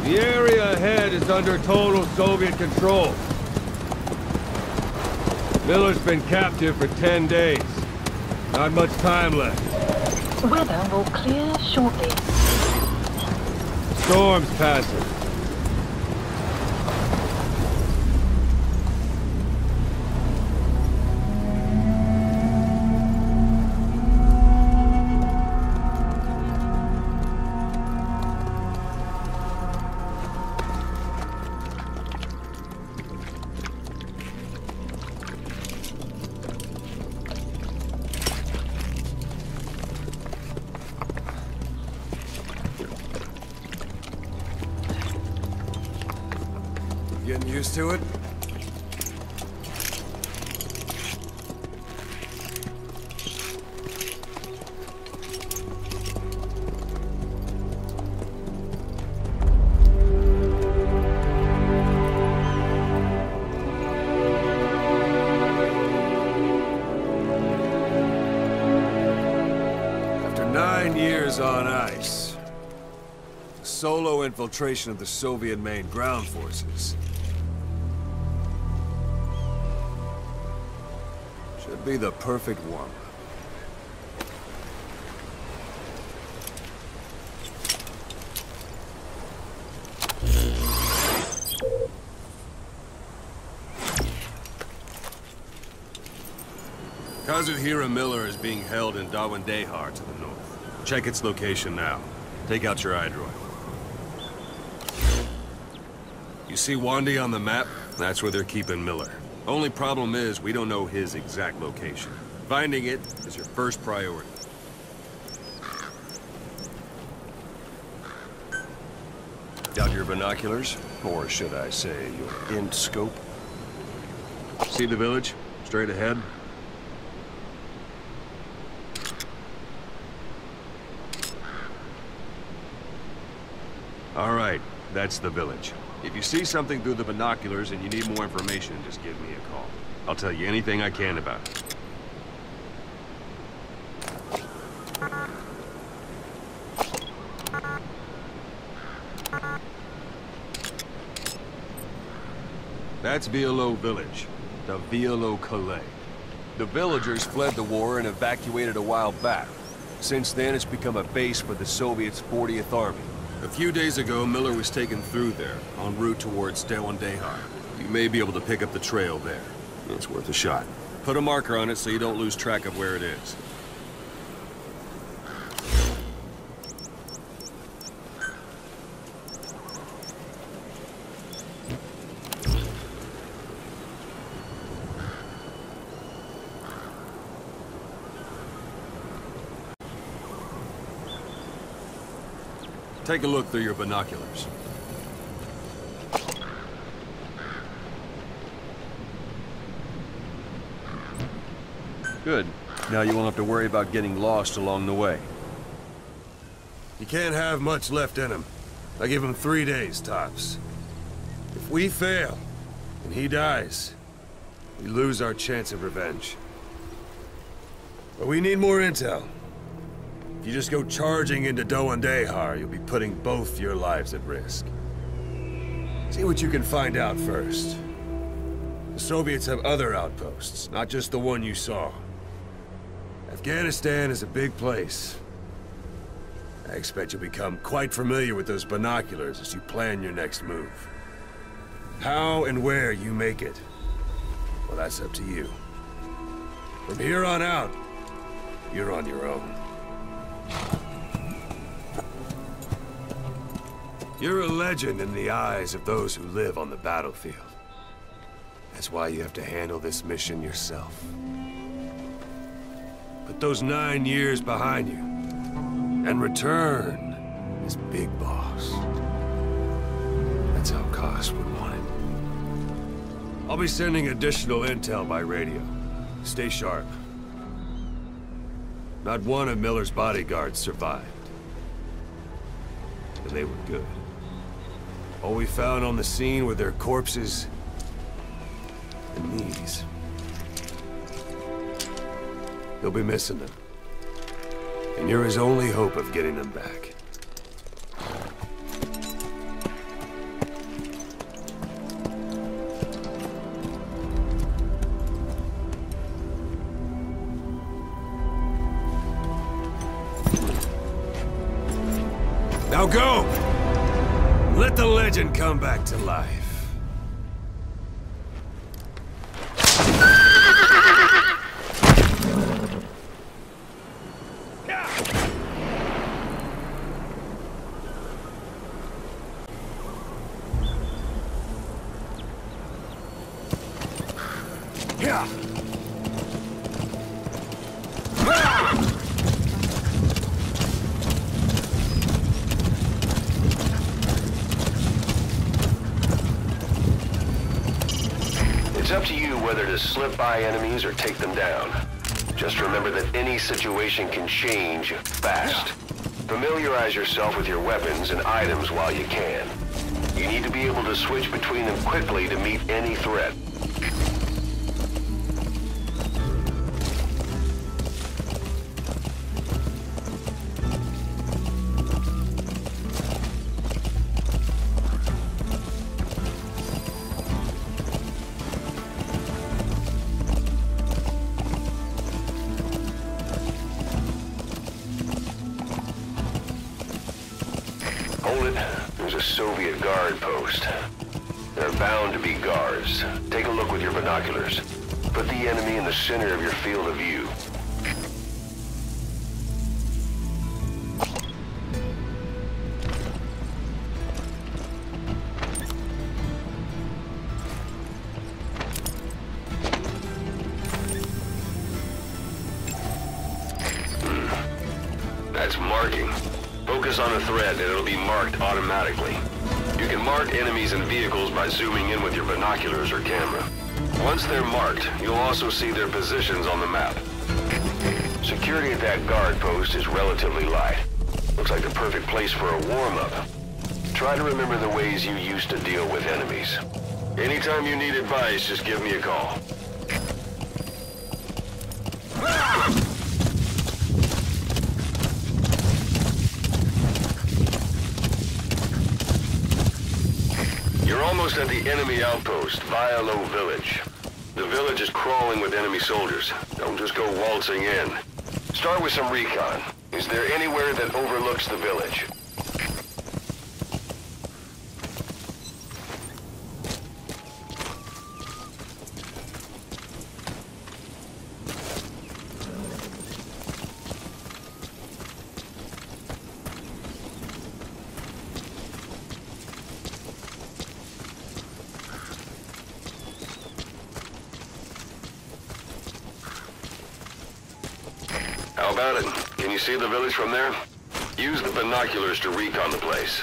The area ahead is under total Soviet control. Miller's been captive for 10 days. Not much time left. Weather will clear shortly. Storm's passing. Getting used to it? After 9 years on ice, solo infiltration of the Soviet main ground forces. Should be the perfect warm-up. Kazuhara Miller is being held in Dawandehar to the north. Check its location now. Take out your iDroid. You see Wandy on the map? That's where they're keeping Miller. Only problem is, we don't know his exact location. Finding it is your first priority. Got your binoculars? Or should I say, your int scope? See the village? Straight ahead? All right, that's the village. If you see something through the binoculars and you need more information, just give me a call. I'll tell you anything I can about it. That's Violo Village, the Violo Calais. The villagers fled the war and evacuated a while back. Since then, it's become a base for the Soviets' 40th Army. A few days ago, Miller was taken through there, en route towards Dawandehar. You may be able to pick up the trail there. It's worth a shot. Put a marker on it so you don't lose track of where it is. Take a look through your binoculars. Good. Now you won't have to worry about getting lost along the way. You can't have much left in him. I give him 3 days, tops. If we fail, and he dies, we lose our chance of revenge. But we need more intel. If you just go charging into Dawandehar, you'll be putting both your lives at risk. See what you can find out first. The Soviets have other outposts, not just the one you saw. Afghanistan is a big place. I expect you'll become quite familiar with those binoculars as you plan your next move. How and where you make it, well, that's up to you. From here on out, you're on your own. You're a legend in the eyes of those who live on the battlefield. That's why you have to handle this mission yourself. Put those 9 years behind you, and return as Big Boss. That's how Koss would want it. I'll be sending additional intel by radio. Stay sharp. Not one of Miller's bodyguards survived. And they were good. All we found on the scene were their corpses and knees. You'll be missing them. And you're his only hope of getting them back. Now go! Let the legend come back to life. It's up to you whether to slip by enemies or take them down. Just remember that any situation can change fast. Familiarize yourself with your weapons and items while you can. You need to be able to switch between them quickly to meet any threat. Hold it. There's a Soviet guard post. There are bound to be guards. Take a look with your binoculars. Put the enemy in the center of your field of view. That's marking. Focus on a thread and it'll be marked automatically. You can mark enemies and vehicles by zooming in with your binoculars or camera. Once they're marked, you'll also see their positions on the map. Security at that guard post is relatively light. Looks like the perfect place for a warm-up. Try to remember the ways you used to deal with enemies. Anytime you need advice, just give me a call. You're almost at the enemy outpost, Vialo Village. The village is crawling with enemy soldiers. Don't just go waltzing in. Start with some recon. Is there anywhere that overlooks the village? How about it? Can you see the village from there? Use the binoculars to recon the place.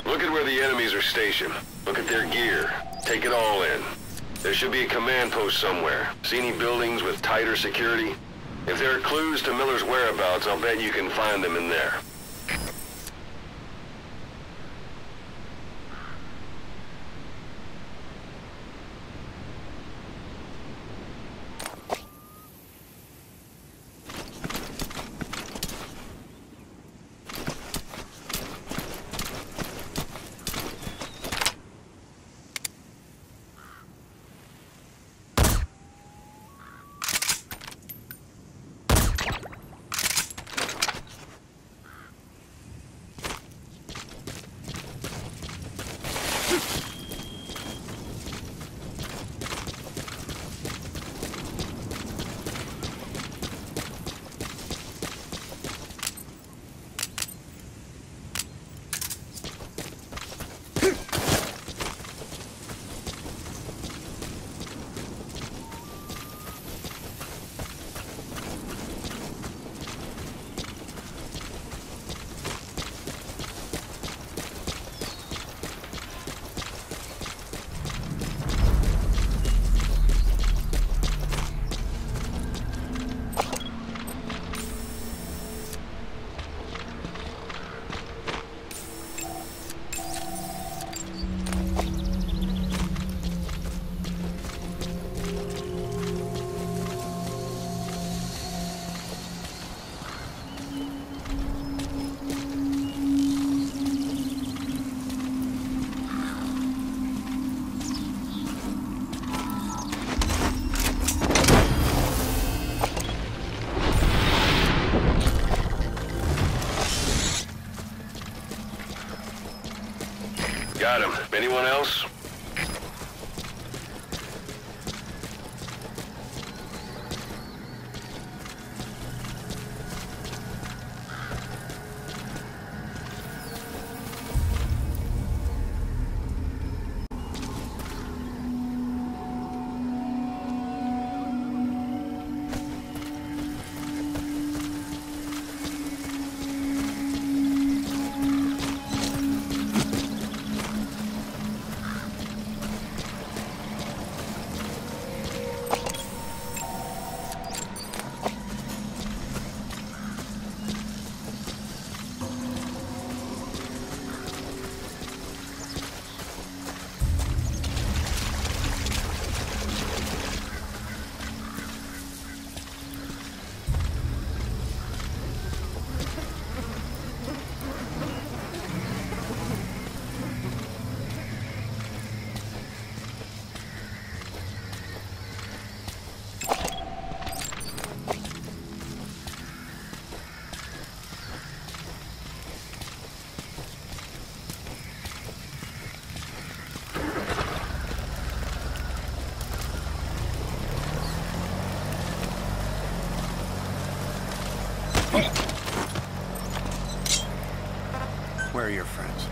Look at where the enemies are stationed. Look at their gear. Take it all in. There should be a command post somewhere. See any buildings with tighter security? If there are clues to Miller's whereabouts, I'll bet you can find them in there. Got him. Anyone else? Where are your friends?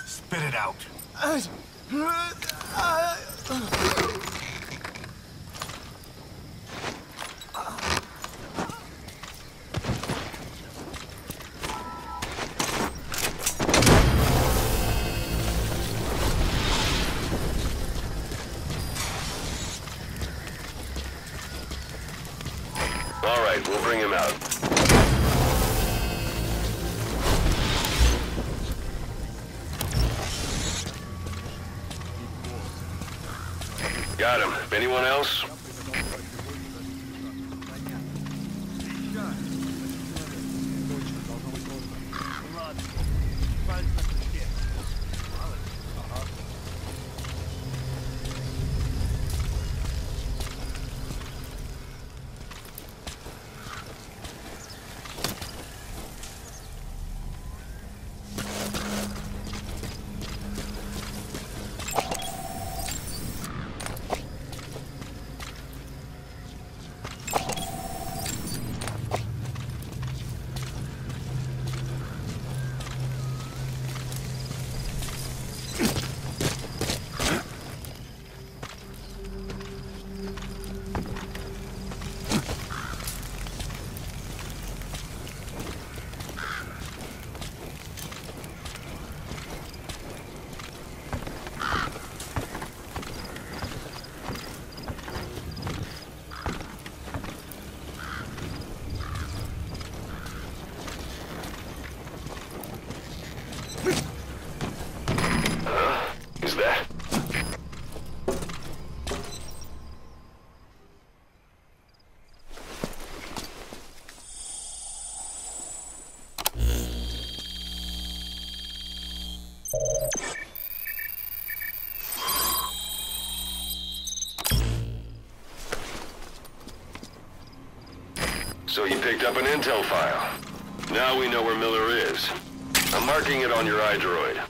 Spit it out. All right, we'll bring him out. Got him. Anyone else? Is that? So you picked up an intel file. Now we know where Miller is. I'm marking it on your iDroid.